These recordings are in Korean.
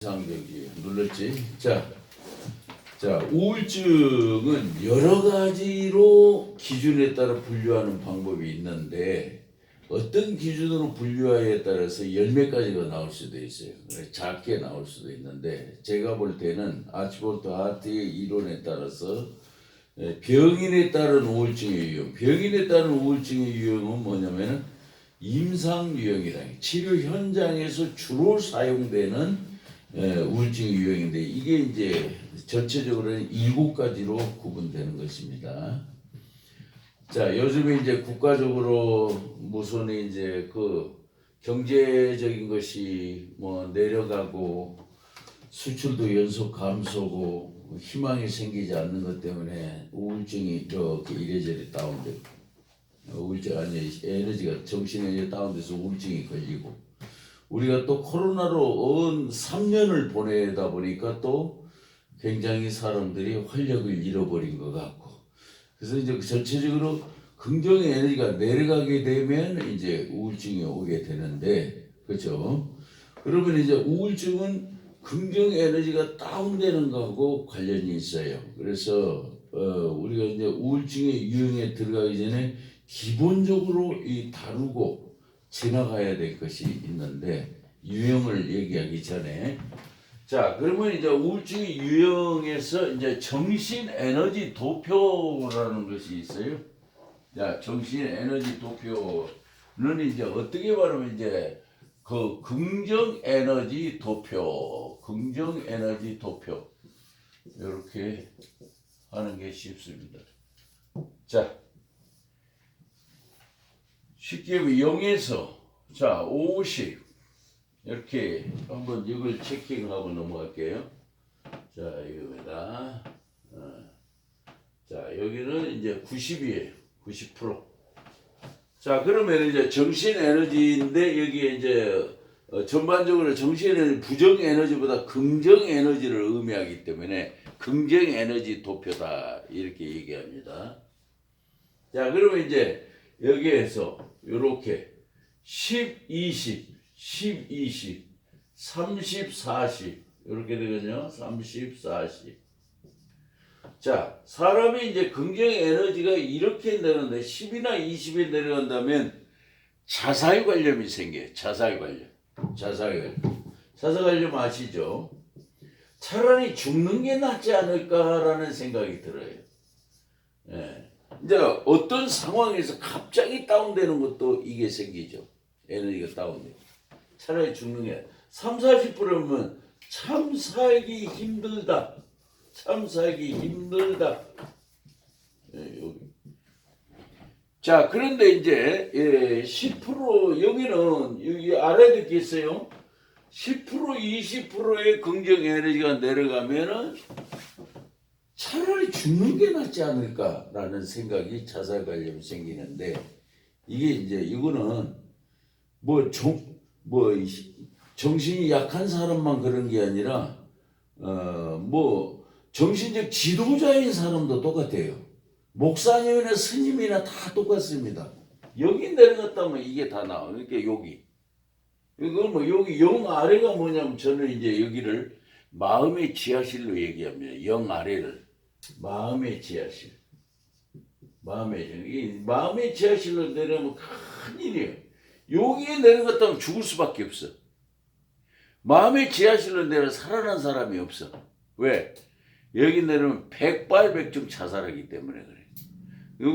상대기 눌렀지. 자, 우울증은 여러 가지로 기준에 따라 분류하는 방법이 있는데 어떤 기준으로 분류하에 따라서 열 몇 가지가 나올 수도 있어요. 작게 나올 수도 있는데 제가 볼 때는 아치볼트 하트의 이론에 따라서 병인에 따른 우울증의 유형, 병인에 따른 우울증의 유형은 뭐냐면은 임상 유형이다. 치료 현장에서 주로 사용되는 우울증의 유형인데 이게 이제 전체적으로는 7가지로 구분되는 것입니다. 자, 요즘에 이제 국가적으로 무슨 이제 그 경제적인 것이 뭐 내려가고 수출도 연속 감소고 희망이 생기지 않는 것 때문에 우울증이 이렇게 이래저래 다운되고 우울증 아니 에너지가 정신에너지 다운돼서 우울증이 걸리고 우리가 또 코로나로 온 3년을 보내다 보니까 또 굉장히 사람들이 활력을 잃어버린 것 같고 그래서 이제 전체적으로 긍정의 에너지가 내려가게 되면 이제 우울증이 오게 되는데 그렇죠? 그러면 이제 우울증은 긍정 에너지가 다운되는 거하고 관련이 있어요. 그래서 우리가 이제 우울증의 유형에 들어가기 전에 기본적으로 이 다루고 지나가야 될 것이 있는데 유형을 얘기하기 전에 자 그러면 이제 우울증의 유형에서 이제 정신 에너지 도표라는 것이 있어요. 자 정신 에너지 도표는 이제 어떻게 말하면 이제 그 긍정 에너지 도표 이렇게 하는 게 쉽습니다. 자 쉽게 0에서 자 50 이렇게 한번 이걸 체킹하고 넘어갈게요. 자 이겁니다. 자 여기는 이제 90이에요. 90%. 자 그러면 이제 정신 에너지인데 여기에 이제 전반적으로 정신 에너지 부정 에너지보다 긍정 에너지를 의미하기 때문에 긍정 에너지 도표다 이렇게 얘기합니다. 자 그러면 이제 여기에서 이렇게 10, 20, 30, 40 이렇게 되거든요. 30, 40. 자, 사람이 이제 긍정 에너지가 이렇게 내려간다. 10이나 20이 내려간다면 자살 관념이 생겨요. 자살 관념 아시죠? 차라리 죽는 게 낫지 않을까라는 생각이 들어요. 예. 이제 어떤 상황에서 갑자기 다운되는 것도 이게 생기죠. 에너지가 다운되고. 차라리 죽는 게 3, 40%면 참 살기 힘들다. 예, 여기. 자, 그런데 이제 10% 여기는 여기 아래에 있겠어요. 10% 20%의 긍정 에너지가 내려가면은 차라리 죽는 게 낫지 않을까라는 생각이 자살 관념이 생기는데 이게 이제 이거는 뭐 정신이 약한 사람만 그런 게 아니라 뭐 정신적 지도자인 사람도 똑같아요. 목사님이나 스님이나 다 똑같습니다. 여기 내려갔다면 이게 다 나와. 그러니까 여기 이거 뭐 여기 영 아래가 뭐냐면 저는 이제 여기를 마음의 지하실로 얘기합니다. 영 아래를 마음의 지하실. 마음의 지하실로 내려면 큰일이에요. 여기에 내려갔다면 죽을 수밖에 없어. 마음의 지하실로 내려 살아난 사람이 없어. 왜? 여기 내려면 백발백중 자살하기 때문에 그래.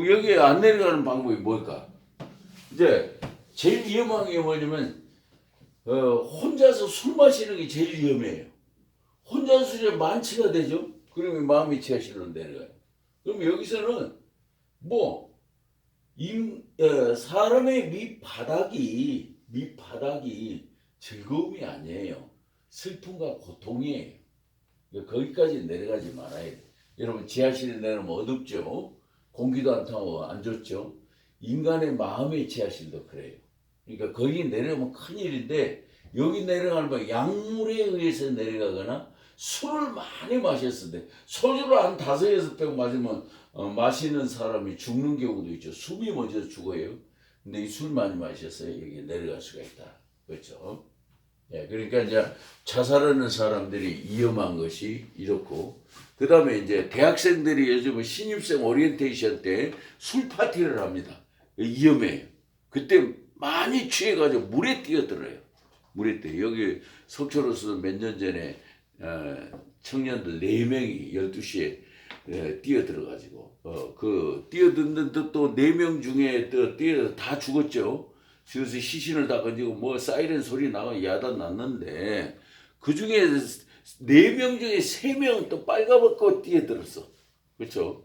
여기 안 내려가는 방법이 뭘까? 이제 제일 위험한 게 뭐냐면 혼자서 술 마시는 게 제일 위험해요. 혼자서 술이 만취가 되죠. 그러면 마음의 지하실로 내려가요. 그럼 여기서는 뭐 사람의 밑바닥이 즐거움이 아니에요. 슬픔과 고통이에요. 거기까지 내려가지 말아야 돼. 여러분 지하실에 내려면 어둡죠. 공기도 안 타고 안 좋죠. 인간의 마음의 지하실도 그래요. 그러니까 거기 내려가면 큰일인데 여기 내려가는 건 약물에 의해서 내려가거나 술을 많이 마셨을 때 소주를 한 5, 6병 마시면 마시는 사람이 죽는 경우도 있죠. 숨이 먼저 죽어요. 근데 이 술 많이 마셨어요. 여기 내려갈 수가 있다. 그렇죠? 예, 그러니까 이제 자살하는 사람들이 위험한 것이 이렇고, 그 다음에 이제 대학생들이 요즘 신입생 오리엔테이션 때 술 파티를 합니다. 위험해요. 그때 많이 취해가지고 물에 뛰어들어요. 물에 뛰어. 여기 석촌호수도 몇 년 전에 청년들 4명이 12시에 뛰어들어가지고 그 뛰어드는데 또 4명 중에 또 뛰어 다 죽었죠. 그래서 시신을 다 건지고 뭐 사이렌 소리 나고 야단 났는데 그 중에 4명 중에 3명은 또 빨가벗고 뛰어들었어. 그렇죠?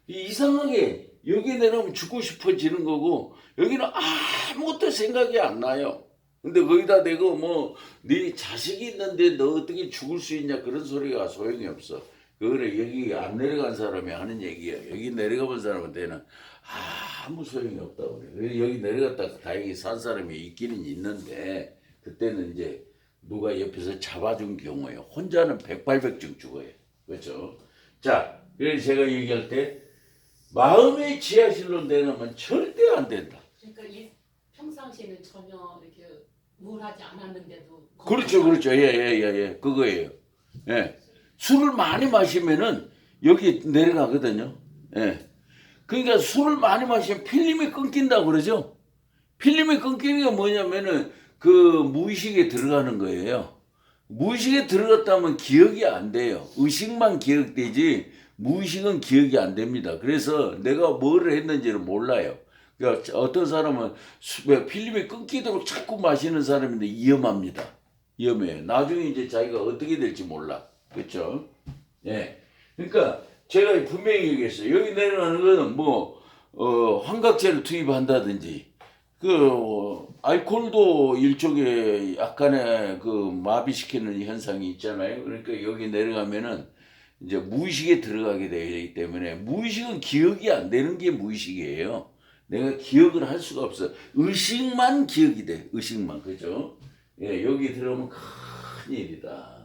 이상하게 여기 내려오면 죽고 싶어지는 거고 여기는 아무것도 생각이 안 나요. 근데 거기다 대고 뭐 네 자식이 있는데 너 어떻게 죽을 수 있냐 그런 소리가 소용이 없어. 그거는 여기 안 내려간 사람이 하는 얘기야. 여기 내려가 본 사람한테는 아무 소용이 없다고 그래. 여기 내려갔다 다행히 산 사람이 있기는 있는데 그때는 이제 누가 옆에서 잡아준 경우에 혼자는 백발백중 죽어요. 그렇죠? 자, 그래서 제가 얘기할 때 마음의 지하실로 내려면 절대 안 된다. 그러니까 이 평상시에는 전혀 이렇게 우울하지 않았는데도 그렇죠, 그렇죠. 예, 그거예요. 예. 술을 많이 마시면은 여기 내려가거든요. 예. 그러니까 술을 많이 마시면 필름이 끊긴다고 그러죠. 필름이 끊기는 게 뭐냐면은 그 무의식에 들어가는 거예요. 무의식에 들어갔다면 기억이 안 돼요. 의식만 기억되지 무의식은 기억이 안 됩니다. 그래서 내가 뭐를 했는지를 몰라요. 그러니까 어떤 사람은 필름이 끊기도록 자꾸 마시는 사람인데 위험합니다. 위험해요. 나중에 이제 자기가 어떻게 될지 몰라. 그렇죠? 예. 그러니까 제가 분명히 얘기했어요. 여기 내려가는 거는 뭐 환각제를 투입한다든지 알코올도 일종의 약간의 그 마비시키는 현상이 있잖아요. 그러니까 여기 내려가면은 이제 무의식에 들어가게 되기 때문에 무의식은 기억이 안 되는 게 무의식이에요. 내가 기억을 할 수가 없어. 의식만 기억이 돼. 의식만. 그죠? 예, 여기 들어오면 큰 일이다.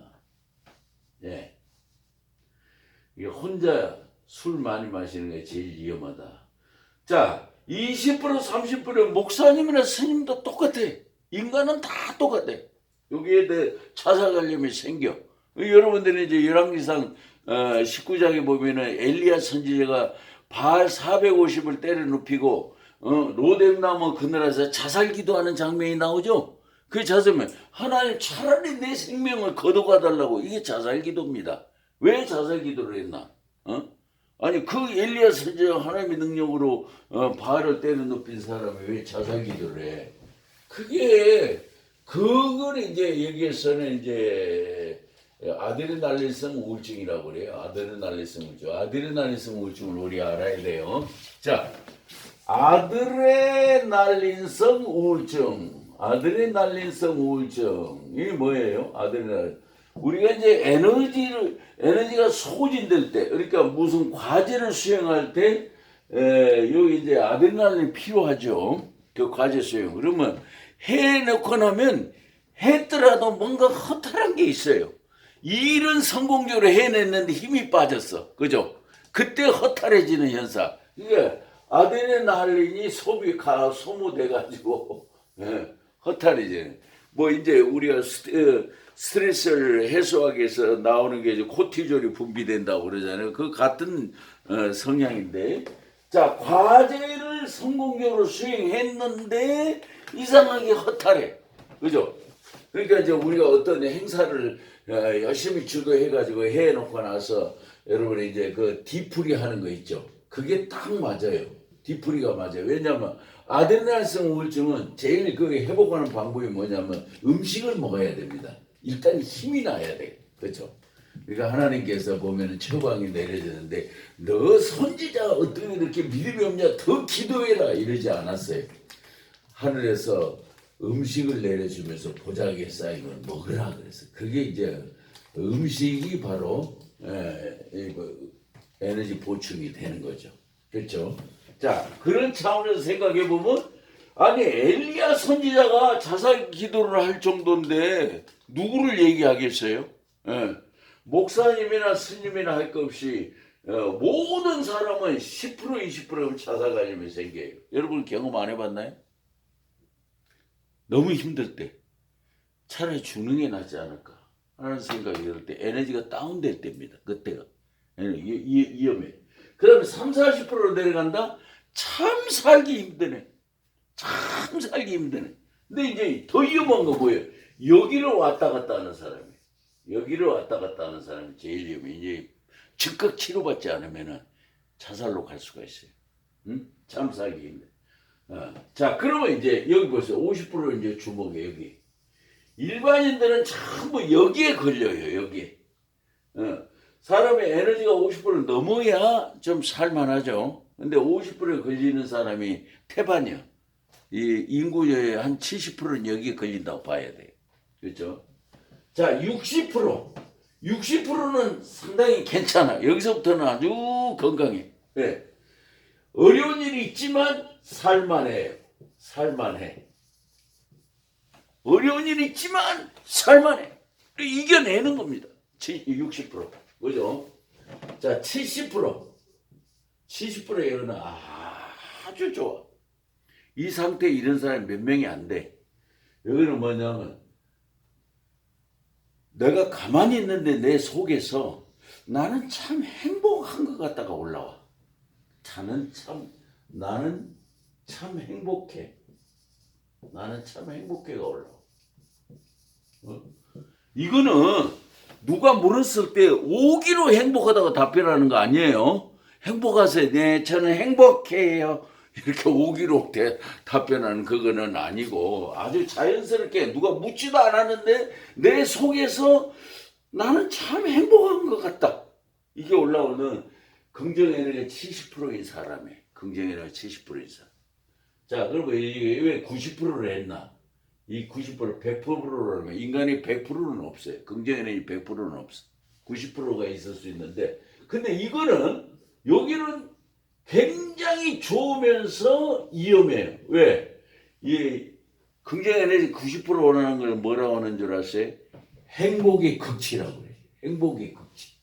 예. 이게 혼자 술 많이 마시는 게 제일 위험하다. 자, 20% 30% 목사님이나 스님도 똑같아. 인간은 다 똑같아. 여기에 대해 자살관념이 생겨. 여러분들이 이제 열왕기상 19장에 보면은 엘리야 선지자가 바알 450을 때려 눕히고 로뎀나무 그늘에서 자살 기도하는 장면이 나오죠. 그 자살면 하나님 차라리 내 생명을 거둬가 달라고. 이게 자살 기도입니다. 왜 자살 기도를 했나? 아니 그 엘리야 선지자 하나님의 능력으로 바알을 때려 눕힌 사람이 왜 자살 기도를 해? 그걸 이제 여기에서는 이제 아드레날린성 우울증이라고 그래요. 아드레날린성 우울증. 아드레날린성 우울증을 우리 알아야 돼요. 자, 아드레날린성 우울증. 아드레날린성 우울증이 뭐예요? 우리가 이제 에너지가 소진될 때, 그러니까 무슨 과제를 수행할 때, 여기 이제 아드레날린이 필요하죠. 그 과제 수행. 그러면 해놓고 나면 했더라도 뭔가 허탈한 게 있어요. 이 일은 성공적으로 해냈는데 힘이 빠졌어. 그죠? 그때 허탈해지는 현상. 이게 아드레날린이 소모돼가지고, 허탈해지는. 뭐 이제 우리가 스트레스를 해소하기 위해서 나오는 게 이제 코티졸이 분비된다고 그러잖아요. 그 같은 성향인데, 자, 과제를 성공적으로 수행했는데 이상하게 허탈해. 그죠? 그러니까 이제 우리가 어떤 행사를 열심히 주도해가지고 해놓고 나서 여러분이 이제 그 뒤풀이 하는 거 있죠. 그게 딱 맞아요. 뒤풀이가 맞아요. 왜냐하면 아드레날린성 우울증은 제일 그 회복하는 방법이 뭐냐면 음식을 먹어야 됩니다. 일단 힘이 나야 돼. 그렇죠? 그러니까 하나님께서 보면은 처방이 내려지는데 너 선지자 어떻게 이렇게 믿음이 없냐? 더 기도해라 이러지 않았어요. 하늘에서 음식을 내려주면서 보자기에 쌓인 걸 먹으라 그랬어. 그게 이제 음식이 바로 에너지 보충이 되는 거죠. 그렇죠? 자, 그런 차원에서 생각해 보면 아니 엘리야 선지자가 자살 기도를 할 정도인데 누구를 얘기하겠어요? 목사님이나 스님이나 할 것 없이 모든 사람은 10% 20%는 자살관념이 생겨요. 여러분 경험 안 해봤나요? 너무 힘들 때 차라리 죽는 게 낫지 않을까 하는 생각이 들 때 에너지가 다운될 때입니다. 그때가 위험해. 그 다음에 3, 40%로 내려간다? 참 살기 힘드네. 참 살기 힘드네. 근데 이제 더 위험한 거 뭐예요? 여기로 왔다 갔다 하는 사람이. 여기로 왔다 갔다 하는 사람이 제일 위험해. 이제 즉각 치료받지 않으면은 자살로 갈 수가 있어요. 응? 참 살기 힘들어. 자, 그러면 이제 여기 보세요. 50% 이제 주목해, 여기. 일반인들은 전부 여기에 걸려요, 여기에. 사람의 에너지가 50% 넘어야 좀 살만하죠. 근데 50%에 걸리는 사람이 태반이요. 이 인구의 한 70%는 여기에 걸린다고 봐야 돼요. 그렇죠? 자, 60%. 60%는 상당히 괜찮아. 여기서부터는 아주 건강해. 네. 어려운 일이 있지만 살만해. 살만해. 어려운 일이 있지만 살만해. 이겨내는 겁니다. 60%. 그죠? 자, 70%. 70%의 여론은 아주 좋아. 이 상태에 이런 사람이 몇 명이 안 돼. 여기는 뭐냐면 내가 가만히 있는데 내 속에서 나는 참 행복한 것 같다가 올라와. 나는 참 행복해. 나는 참 행복해가 올라와. 이거는 누가 물었을 때 오기로 행복하다고 답변하는 거 아니에요. 행복하세요. 네, 저는 행복해요. 이렇게 오기로 답변하는 그거는 아니고 아주 자연스럽게 누가 묻지도 않았는데 내 속에서 나는 참 행복한 것 같다. 이게 올라오는 긍정 에너지 70%인 사람이 긍정 에너지 70%인 사람. 자, 그러면 이게 왜 90%를 했나? 이 90% 100%라면 인간이 100%는 없어요. 긍정 에너지 100%는 없어. 90%가 있을 수 있는데 근데 이거는 여기는 굉장히 좋으면서 위험해요. 왜? 이 긍정 에너지 90% 원하는 걸 뭐라고 하는 줄 아세요? 행복의 극치라고 그래요. 행복의 극치.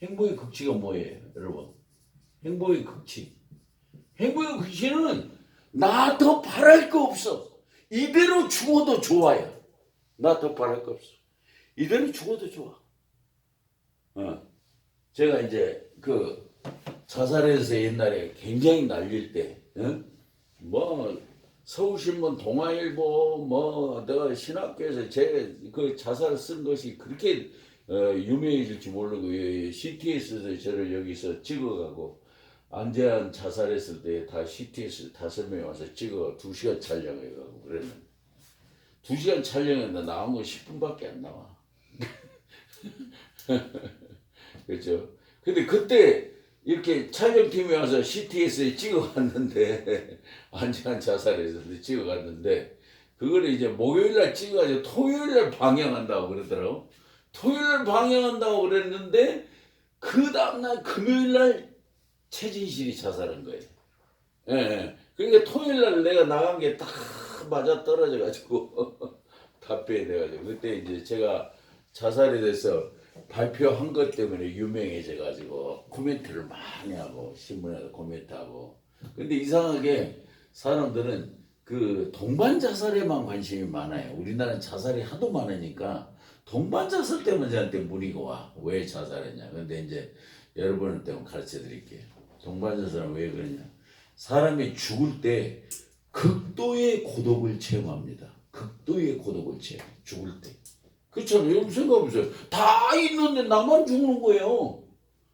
행복의 극치가 뭐예요, 여러분? 행복의 극치. 행복의 극치는 나 더 바랄 거 없어. 이대로 죽어도 좋아요. 나 더 바랄 거 없어. 이대로 죽어도 좋아. 제가 이제 그 자살해서 옛날에 굉장히 날릴 때, 뭐 서울신문, 동아일보, 뭐 내가 신학교에서 제 그 자살을 쓴 것이 그렇게 유명해질 줄 모르고 CTS에서 저를 여기서 찍어가고 안재한 자살했을 때 다 CTS 5명 와서 찍어 2시간 촬영해가고 그랬는데 2시간 촬영했는데 나온 건 10분밖에 안 나와. 그렇죠? 근데 그때 이렇게 촬영팀이 와서 CTS에 찍어갔는데 안재한 자살했을 때 찍어갔는데 그거를 이제 목요일날 찍어가지고 토요일날 방영한다고 그러더라고. 토요일날 방영한다고 그랬는데 그 다음날 금요일날 최진실이 자살한 거예요. 예. 그러니까 토요일날 내가 나간 게 딱 맞아 떨어져가지고 답변이 돼가지고 그때 이제 제가 자살에 대해서 발표한 것 때문에 유명해져가지고 코멘트를 많이 하고 신문에도 코멘트하고 근데 이상하게 사람들은 그 동반 자살에만 관심이 많아요. 우리나라는 자살이 하도 많으니까 동반 자살 때문에 저한테 문의가 와. 왜 자살했냐. 근데 이제 여러분한테 가르쳐 드릴게요. 동반 자살은 왜 그러냐. 사람이 죽을 때 극도의 고독을 체험합니다. 극도의 고독을 체험. 죽을 때. 그렇잖아요. 여러분 생각해보세요. 다 있는데 나만 죽는 거예요.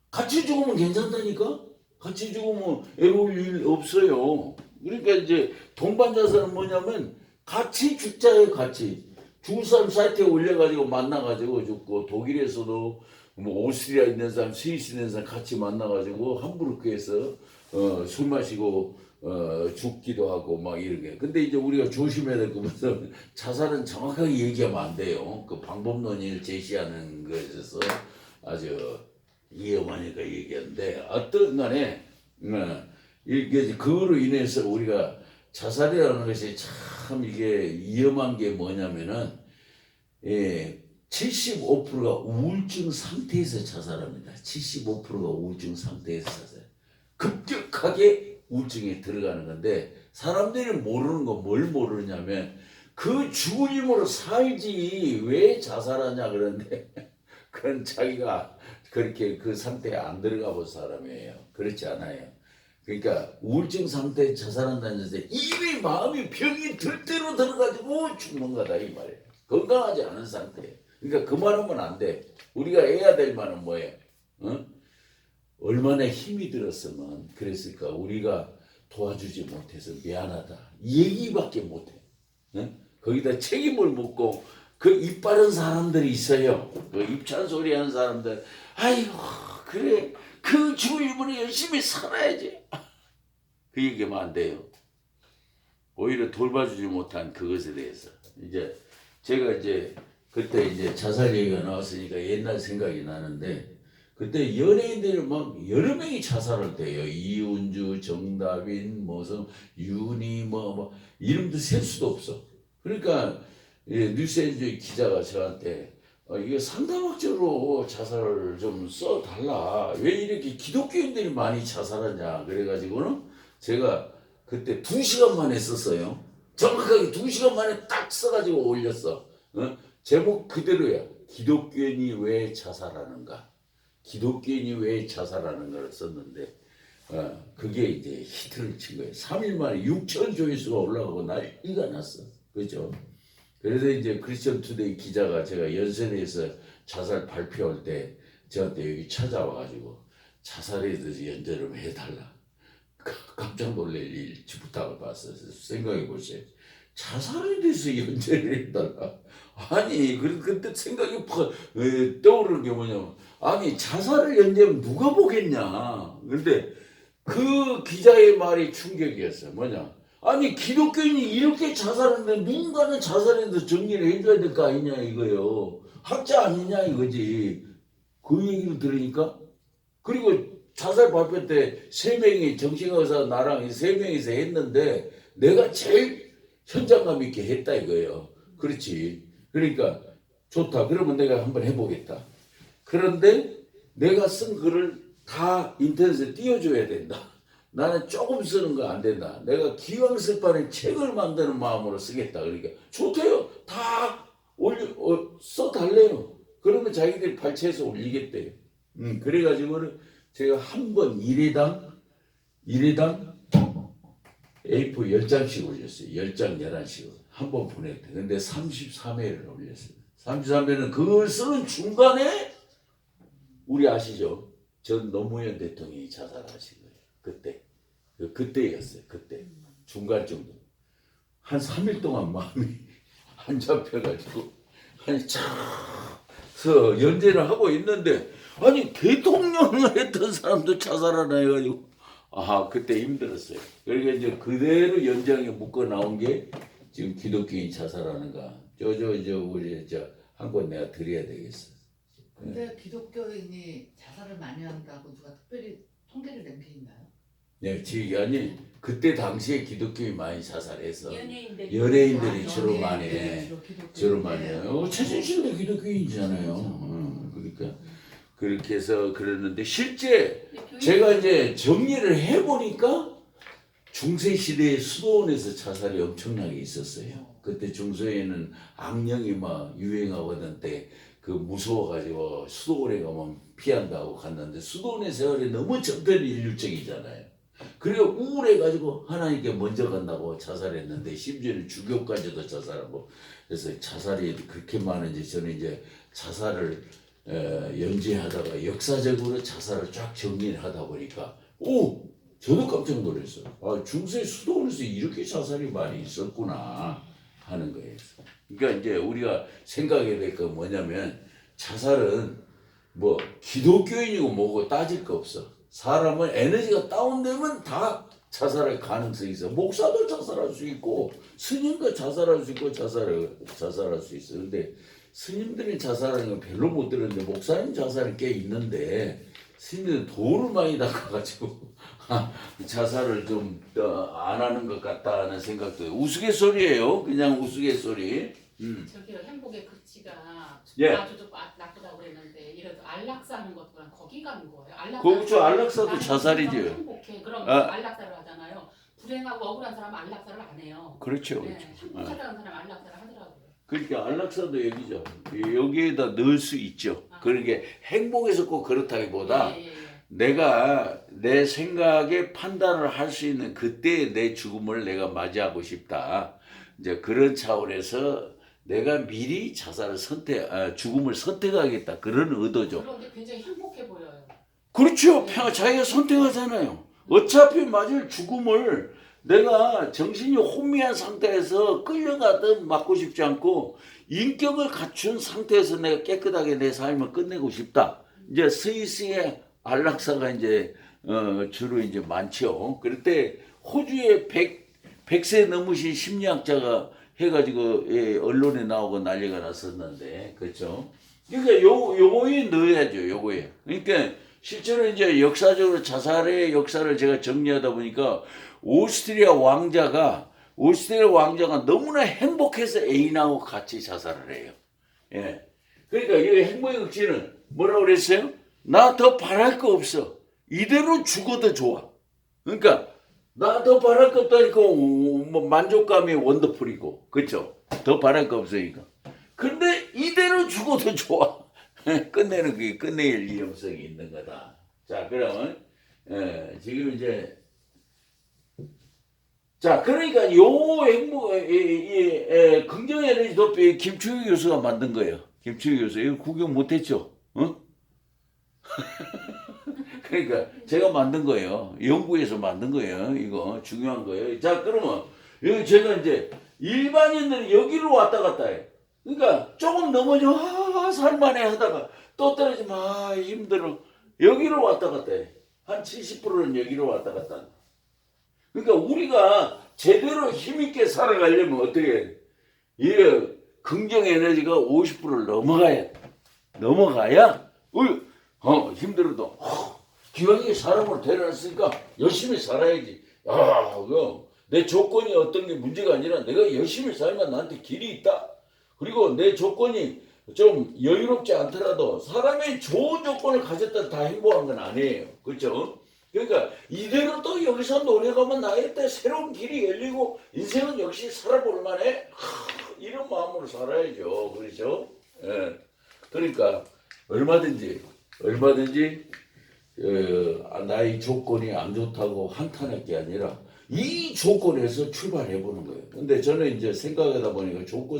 같이 죽으면 괜찮다니까? 같이 죽으면 애로울 일 없어요. 그러니까 이제 동반 자살은 뭐냐면 같이 죽자요, 같이. 죽을 사람 사이트에 올려가지고 만나가지고 죽고 독일에서도 뭐 오스트리아 있는 사람, 스위스 있는 사람 같이 만나가지고 함부르크에서 술 마시고 죽기도 하고 막 이렇게. 근데 이제 우리가 조심해야 될 것은 자살은 정확하게 얘기하면 안 돼요. 그 방법론을 제시하는 것에 있어서 아주 위험하니까 얘기하는데 어떤 간에 이게 그거로 인해서 우리가 자살이라는 것이 참 이게 위험한 게 뭐냐면은 75%가 우울증 상태에서 자살합니다. 75%가 우울증 상태에서 자살. 급격하게 우울증에 들어가는 건데 사람들이 모르는 거 뭘 모르냐면 그 죽을 힘으로 살지 왜 자살하냐 그런데 그건 자기가 그렇게 그 상태에 안 들어가 본 사람이에요. 그렇지 않아요. 그러니까 우울증 상태에 자살한다는 데 이미 마음이 병이 들 대로 들어가지고 죽는 거다 이 말이에요. 건강하지 않은 상태. 그러니까 그 말하면 안 돼. 우리가 해야 될 말은 뭐예요? 어? 얼마나 힘이 들었으면 그랬을까. 우리가 도와주지 못해서 미안하다. 이 얘기밖에 못해. 어? 거기다 책임을 묻고 그 입 바른 사람들이 있어요. 그 입찬 소리 하는 사람들. 아이고 그래 그 죽을 힘으로 열심히 살아야지. 그 얘기하면 안 돼요. 오히려 돌봐주지 못한 그것에 대해서 이제 제가 이제 그때 이제 자살 얘기가 나왔으니까 옛날 생각이 나는데 그때 연예인들이 막 여러 명이 자살할 때요. 이운주, 정다빈, 무슨 윤희 뭐 이름도 셀 수도 없어. 그러니까 뉴스엔조의 기자가 저한테 이게 상담학적으로 자살을 좀 써달라. 왜 이렇게 기독교인들이 많이 자살하냐. 그래가지고는 제가 그때 2시간 만에 썼어요. 정확하게 2시간 만에 딱 써가지고 올렸어. 제목 그대로야. 기독교인이 왜 자살하는가. 기독교인이 왜 자살하는가를 썼는데 그게 이제 히트를 친 거예요. 3일 만에 6천 조회수가 올라가고 난리가 났어. 그죠? 그래서 이제 크리스천 투데이 기자가 제가 연세대에서 자살 발표할 때 저한테 여기 찾아와가지고 자살에 대해서 연재 좀 해달라. 깜짝 놀랄 일 부탁을 받았어요. 생각해 보세요. 자살에 대해서 연재를 해달라. 아니 그때 생각이 떠오르는 게 뭐냐면 아니 자살을 연재하면 누가 보겠냐. 근데 그 기자의 말이 충격이었어요. 뭐냐. 아니 기독교인이 이렇게 자살하는데 누군가는 자살해서 정리를 해줘야 될 거 아니냐 이거요. 학자 아니냐 이거지. 그 얘기를 들으니까 그리고 자살 발표 때 3명이 정신의사 나랑 3명이서 했는데 내가 제일 현장감 있게 했다 이거예요. 그렇지. 그러니까 좋다. 그러면 내가 한번 해보겠다. 그런데 내가 쓴 글을 다 인터넷에 띄워줘야 된다. 나는 조금 쓰는 거 안 된다. 내가 기왕 쓸 바에 책을 만드는 마음으로 쓰겠다. 그러니까 좋대요. 다 써달래요. 그러면 자기들이 발췌해서 올리겠대요. 그래가지고는 제가 한 번 일회당 A4 10장씩 올렸어요. 10장 11씩 한 번 보냈대. 근데 33회를 올렸어요. 33회는 그걸 쓰는 중간에 우리 아시죠? 전 노무현 대통령이 자살하신 거예요. 그때였어요. 그때 중간 정도 한 3일 동안 마음이 안 잡혀가지고 아니 참서 연재를 하고 있는데 아니 대통령을 했던 사람도 자살하나 해가지고 그때 힘들었어요. 그러니까 이제 그대로 연장에 묶어 나온 게 지금 기독교인 자살하는가 우리 한 권 내가 드려야 되겠어. 근데 기독교인이 자살을 많이 한다고 누가 특별히 통계를 낸 게 있나요? 네, 아니 그때 당시에 기독교인이 많이 자살해서 연예인들이 주로 많이 주로 많이 해요. 최순실도 기독교인이잖아요. 그러니까 그렇게 해서 그랬는데 실제 제가 이제 정리를 해보니까 중세 시대에 수도원에서 자살이 엄청나게 있었어요. 그때 중세에는 악령이 막 유행하던 때 그 무서워가지고 수도원에 가면 피한다고 갔는데 수도원의 세월이 너무 전편인류적이잖아요. 그리고 우울해가지고 하나님께 먼저 간다고 자살했는데 심지어는 주교까지도 자살하고 그래서 자살이 그렇게 많은지 저는 이제 자살을 연재하다가 역사적으로 자살을 쫙 정리를 하다 보니까 저도 깜짝 놀랐어요. 중세 수도원에서 이렇게 자살이 많이 있었구나 하는 거예요. 그러니까 이제 우리가 생각해야 될 건 뭐냐면 자살은 뭐 기독교인이고 뭐고 따질 거 없어. 사람은 에너지가 다운되면 다 자살할 가능성이 있어. 목사도 자살할 수 있고 스님도 자살할 수 있고 자살할 수 있어. 근데 스님들이 자살하는 건 별로 못 들었는데 목사님 자살은 꽤 있는데 스님들은 돌을 많이 닦아가지고 자살을 좀 안 하는 것 같다 하는 생각도 우스갯소리예요. 그냥 우스갯소리. 저기요 행복의 극치가 예. 아주 좀 나쁘다고 그랬는데 이래도 안락사 하는 것보다 거기 가는 거예요. 그렇죠. 안락사도 자살이죠. 행복해. 그럼 아. 안락사를 하잖아요. 불행하고 억울한 사람은 안락사를 안 해요. 그렇죠. 네, 그렇죠. 행복하다는 사람 안락사를 하더라고요. 그러니까 안락사도 여기죠. 여기에다 넣을 수 있죠. 그러니까 행복해서 꼭 그렇다기보다 예, 예, 예. 내가 내 생각에 판단을 할 수 있는 그때 내 죽음을 내가 맞이하고 싶다. 이제 그런 차원에서 내가 미리 자살을 죽음을 선택하겠다. 그런 의도죠. 그런데 굉장히 행복해 보여요. 그렇죠. 자기가 선택하잖아요. 어차피 맞을 죽음을 내가 정신이 혼미한 상태에서 끌려가든 맞고 싶지 않고 인격을 갖춘 상태에서 내가 깨끗하게 내 삶을 끝내고 싶다. 이제 스위스의 안락사가 이제 주로 이제 많죠. 그럴 때 호주의 100세 넘으신 심리학자가 해가지고 언론에 나오고 난리가 났었는데, 그렇죠. 그러니까 요거에 넣어야죠. 요거에. 그러니까 실제로 이제 역사적으로 자살의 역사를 제가 정리하다 보니까 오스트리아 왕자가 너무나 행복해서 애인하고 같이 자살을 해요. 예. 그러니까 이 행복의 극치는 뭐라고 그랬어요? 나 더 바랄 거 없어. 이대로 죽어도 좋아. 그러니까 나 더 바랄 거 없다니까 뭐 만족감이 원더풀이고, 그렇죠? 더 바랄 거 없으니까. 근데 이대로 죽어도 좋아. 끝내는 게 끝낼 위험성이 있는 거다. 자, 그러면 지금 이제 자, 그러니까 요 행복 긍정 에너지 도피 김충희 교수가 만든 거예요. 김충희 교수 이거 구경 못했죠? 어? 그러니까 제가 만든 거예요. 연구에서 만든 거예요. 이거 중요한 거예요. 자, 그러면 여기 제가 이제 일반인들이 여기로 왔다 갔다 해. 그러니까 조금 넘어져 살만해 하다가 또 떨어지면 힘들어. 여기로 왔다 갔다 해. 한 70%는 여기로 왔다 갔다 한다. 그러니까 우리가 제대로 힘있게 살아가려면 어떻게 해? 이 긍정 에너지가 50%를 넘어가야 힘들어도 기왕에 사람을 데려왔으니까 열심히 살아야지. 내 조건이 어떤 게 문제가 아니라 내가 열심히 살면 나한테 길이 있다. 그리고 내 조건이 좀 여유롭지 않더라도 사람의 좋은 조건을 가졌다 다 행복한 건 아니에요. 그렇죠? 그러니까 이대로 또 여기서 노력하면 나의 때 새로운 길이 열리고 인생은 역시 살아볼 만해. 이런 마음으로 살아야죠. 그렇죠? 예. 그러니까 얼마든지 나의 조건이 안 좋다고 한탄할 게 아니라 이 조건에서 출발해 보는 거예요. 근데 저는 이제 생각하다 보니까 조건